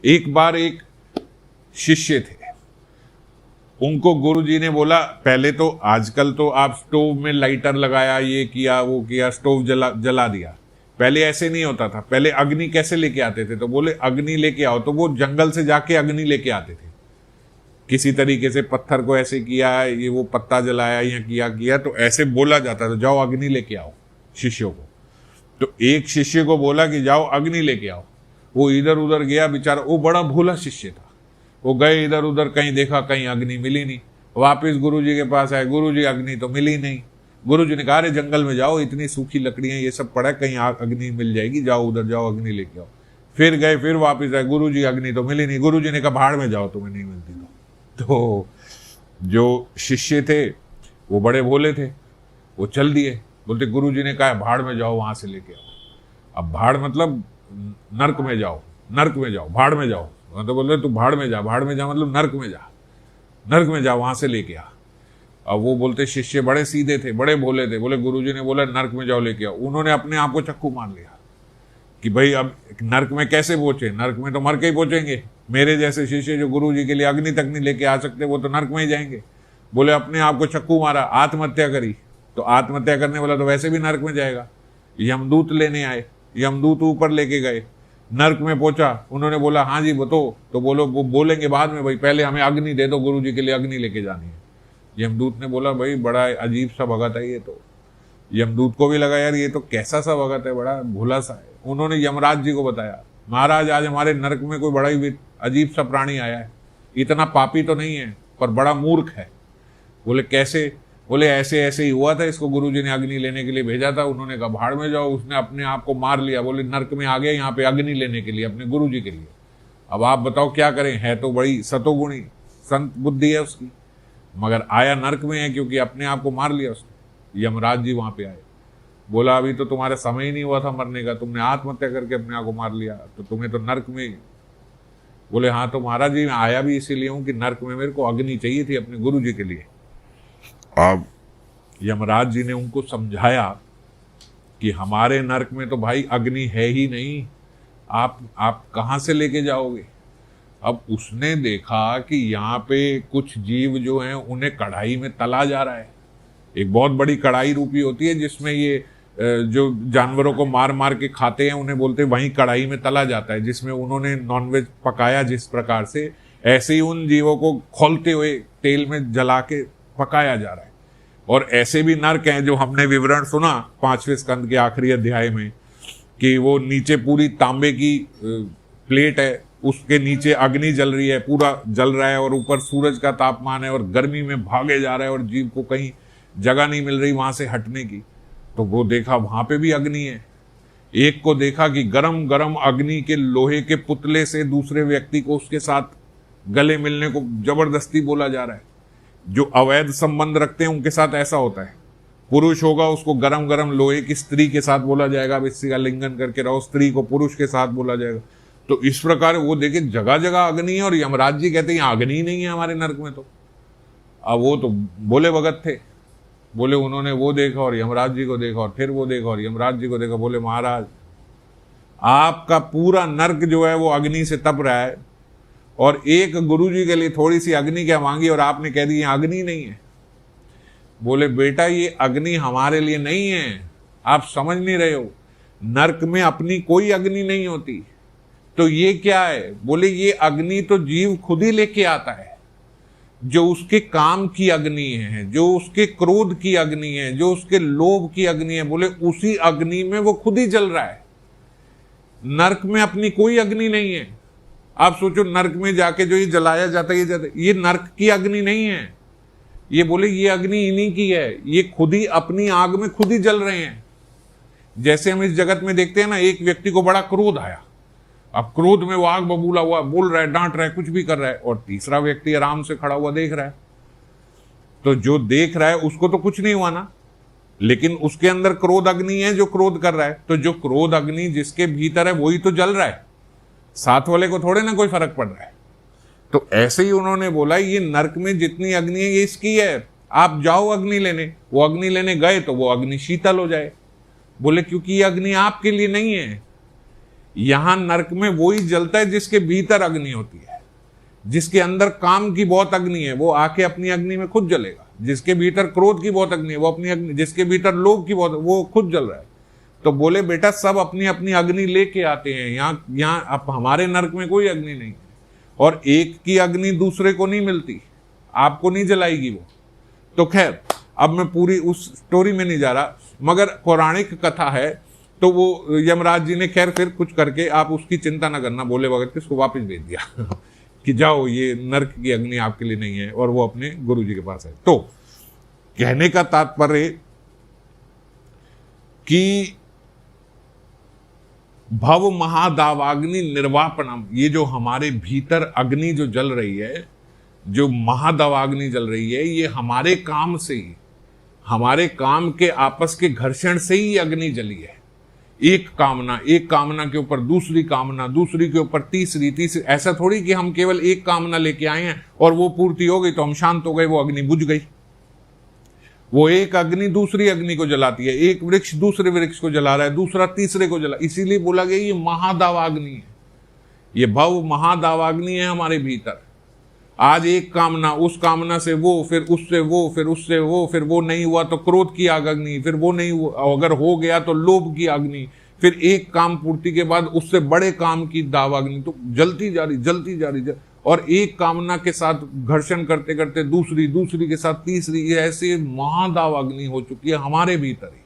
एक बार एक शिष्य थे, उनको गुरुजी ने बोला, पहले तो आजकल तो आप स्टोव में लाइटर लगाया, ये किया वो किया, स्टोव जला दिया। पहले ऐसे नहीं होता था। पहले अग्नि कैसे लेके आते थे? तो बोले अग्नि लेके आओ। तो वो जंगल से जाके अग्नि लेके आते थे, किसी तरीके से पत्थर को ऐसे किया, ये वो पत्ता जलाया या किया तो ऐसे बोला जाता था, जाओ अग्नि लेके आओ शिष्यों को। तो एक शिष्य को बोला कि जाओ अग्नि लेके आओ। वो इधर उधर गया बेचारा, वो बड़ा भोला शिष्य था। वो गए इधर उधर, कहीं देखा, कहीं अग्नि मिली नहीं। वापिस गुरुजी के पास आए, गुरुजी अग्नि तो मिली नहीं। गुरुजी ने कहा, अरे जंगल में जाओ, इतनी सूखी लकड़ियां ये सब पड़ा है, कहीं अग्नि मिल जाएगी, जाओ उधर जाओ अग्नि लेके आओ। फिर गए, फिर वापिस आए, गुरुजी अग्नि तो मिली नहीं। गुरुजी ने कहा, भाड़ में जाओ, तुम्हें नहीं मिलती तो जो शिष्य थे वो बड़े भोले थे, वो चल दिए। बोलते गुरुजी ने कहा भाड़ में जाओ, वहां से लेके आओ। अब भाड़ मतलब नर्क में जाओ, नर्क में जाओ, भाड़ में जाओ तो बोल रहे तू भाड़ में जा, भाड़ में जा मतलब नर्क में जा, नर्क में जा, वहां से लेके आ। अब वो बोलते शिष्य बड़े सीधे थे, बड़े भोले थे, बोले गुरुजी ने बोला नर्क में जाओ लेके आओ। उन्होंने अपने आप को चक्कू मार लिया कि भाई अब नर्क में कैसे पहुंचे, नर्क में तो मर के ही पहुंचेंगे। मेरे जैसे शिष्य जो गुरुजी के लिए अग्नि तक नहीं लेके आ सकते, वो तो नर्क में ही जाएंगे। बोले अपने आप को चक्कू मारा, आत्महत्या करी। तो आत्महत्या करने वाला तो वैसे भी नर्क में जाएगा। यमदूत लेने आए, यमदूत ऊपर लेके गए, नर्क में पहुंचा। उन्होंने बोला हाँ जी बताओ, तो बोलो वो बोलेंगे बाद में, भाई पहले हमें अग्नि दे दो, गुरुजी के लिए अग्नि लेके जानी है। यमदूत ने बोला भाई बड़ा अजीब सा भगत है ये तो। यमदूत को भी लगा यार ये तो कैसा सा भगत है, बड़ा भोला सा है। उन्होंने यमराज जी को बताया, महाराज आज हमारे नर्क में कोई बड़ा ही अजीब सा प्राणी आया है, इतना पापी तो नहीं है पर बड़ा मूर्ख है। बोले कैसे? बोले ऐसे ऐसे ही हुआ था, इसको गुरुजी ने अग्नि लेने के लिए भेजा था, उन्होंने कहा भाड़ में जाओ, उसने अपने आप को मार लिया। बोले नर्क में आ गया यहाँ पे अग्नि लेने के लिए अपने गुरुजी के लिए। अब आप बताओ क्या करें, है तो बड़ी सतोगुणी संत बुद्धि है उसकी, मगर आया नर्क में है क्योंकि अपने आप को मार लिया उसने। यमराज जी वहां पे आए, बोला अभी तो तुम्हारा समय ही नहीं हुआ था मरने का, तुमने आत्महत्या करके अपने आप को मार लिया, तो तुम्हें तो नर्क में। बोले हाँ तो महाराज जी मैं आया भी इसीलिए हूं कि नर्क में मेरे को अग्नि चाहिए थी अपने गुरु जी के लिए। अब यमराज जी ने उनको समझाया कि हमारे नर्क में तो भाई अग्नि है ही नहीं, आप कहां से लेके जाओगे। अब उसने देखा कि यहाँ पे कुछ जीव जो हैं उन्हें कढ़ाई में तला जा रहा है। एक बहुत बड़ी कढ़ाई रूपी होती है जिसमें ये जो जानवरों को मार मार के खाते हैं उन्हें बोलते हैं, वहीं कढ़ाई में तला जाता है, जिसमें उन्होंने नॉनवेज पकाया जिस प्रकार से, ऐसे ही उन जीवों को खोलते हुए तेल में जला के पकाया जा रहा है। और ऐसे भी नर्क हैं जो हमने विवरण सुना 5वें स्कंद के आखिरी अध्याय में कि वो नीचे पूरी तांबे की प्लेट है, उसके नीचे अग्नि जल रही है, पूरा जल रहा है और ऊपर सूरज का तापमान है और गर्मी में भागे जा रहा है और जीव को कहीं जगह नहीं मिल रही वहां से हटने की। तो वो देखा वहां पे भी अग्नि है। एक को देखा कि गरम गरम अग्नि के लोहे के पुतले से दूसरे व्यक्ति को उसके साथ गले मिलने को जबरदस्ती बोला जा रहा है। जो अवैध संबंध रखते हैं उनके साथ ऐसा होता है, पुरुष होगा उसको गरम गरम लोहे की स्त्री के साथ बोला जाएगा, अब इसी का लिंगन करके रहो, स्त्री को पुरुष के साथ बोला जाएगा। तो इस प्रकार वो देखे जगह जगह अग्नि है और यमराज जी कहते हैं अग्नि ही नहीं है हमारे नर्क में। तो अब वो तो बोले भगत थे, बोले उन्होंने वो देखा और यमराज जी को देखा और फिर वो देखा और यमराज जी को देखा। बोले महाराज आपका पूरा नर्क जो है वो अग्नि से तप रहा है और एक गुरुजी के लिए थोड़ी सी अग्नि क्या मांगी और आपने कह दी अग्नि नहीं है। बोले बेटा ये अग्नि हमारे लिए नहीं है, आप समझ नहीं रहे हो, नर्क में अपनी कोई अग्नि नहीं होती। तो ये क्या है? बोले ये अग्नि तो जीव खुद ही लेके आता है, जो उसके काम की अग्नि है, जो उसके क्रोध की अग्नि है, जो उसके लोभ की अग्नि है, बोले उसी अग्नि में वो खुद ही जल रहा है। नर्क में अपनी कोई अग्नि नहीं है। आप सोचो नर्क में जाके जो ये जलाया जाता है ये नर्क की अग्नि नहीं है, ये बोले ये अग्नि इन्हीं की है, ये खुद ही अपनी आग में खुद ही जल रहे हैं। जैसे हम इस जगत में देखते हैं ना, एक व्यक्ति को बड़ा क्रोध आया, अब क्रोध में वो आग बबूला हुआ, बोल रहा है, डांट रहा है, कुछ भी कर रहा है, और तीसरा व्यक्ति आराम से खड़ा हुआ देख रहा है। तो जो देख रहा है उसको तो कुछ नहीं हुआ ना, लेकिन उसके अंदर क्रोध अग्नि है जो क्रोध कर रहा है। तो जो क्रोध अग्नि जिसके भीतर है वही तो जल रहा है, साथ वाले को थोड़े ना कोई फर्क पड़ रहा है। तो ऐसे ही उन्होंने बोला ये नर्क में जितनी अग्नि है ये इसकी है, आप जाओ अग्नि लेने। वो अग्नि लेने गए तो वो अग्नि शीतल हो जाए। बोले क्योंकि ये अग्नि आपके लिए नहीं है, यहां नरक में वही जलता है जिसके भीतर अग्नि होती है, जिसके अंदर काम की बहुत अग्नि है वो आके अपनी अग्नि में खुद जलेगा, जिसके भीतर क्रोध की बहुत अग्नि है वो अपनी अग्नि, जिसके भीतर लोभ की बहुत वो खुद जल रहा है। तो बोले बेटा सब अपनी अपनी अग्नि लेके आते हैं, यहाँ अब हमारे नरक में कोई अग्नि नहीं है, और एक की अग्नि दूसरे को नहीं मिलती, आपको नहीं जलाएगी वो। तो खैर अब मैं पूरी उस स्टोरी में नहीं जा रहा, मगर पौराणिक कथा है। तो वो यमराज जी ने खैर फिर कुछ करके, आप उसकी चिंता ना करना बोले वगैरह, किसको वापस भेज दिया कि जाओ ये नरक की अग्नि आपके लिए नहीं है, और वो अपने गुरु जी के पास है। तो कहने का तात्पर्य कि भव महादावाग्नि निर्वापणम, ये जो हमारे भीतर अग्नि जो जल रही है, जो महादावाग्नि जल रही है, ये हमारे काम से ही, हमारे काम के आपस के घर्षण से ही अग्नि जली है। एक कामना के ऊपर दूसरी कामना, दूसरी के ऊपर तीसरी। ऐसा थोड़ी कि हम केवल एक कामना लेके आए हैं और वो पूर्ति हो गई तो हम शांत हो गए, वो अग्नि बुझ गई। वो एक अग्नि दूसरी अग्नि को जलाती है, एक वृक्ष दूसरे वृक्ष को जला रहा है, दूसरा तीसरे को जला, इसीलिए बोला गया ये महादावाग्नि है, ये भव महादावाग्नि है हमारे भीतर। आज एक कामना, उस कामना से वो, फिर उससे वो, फिर उससे वो, फिर वो नहीं हुआ तो क्रोध की आग अग्नि, फिर वो नहीं हुआ, अगर हो गया तो लोभ की अग्नि, फिर एक काम पूर्ति के बाद उससे बड़े काम की दावाग्नि, तो जलती जा रही, और एक कामना के साथ घर्षण करते करते दूसरी के साथ तीसरी, ऐसे महादावाग्नि हो चुकी है हमारे भीतर ही।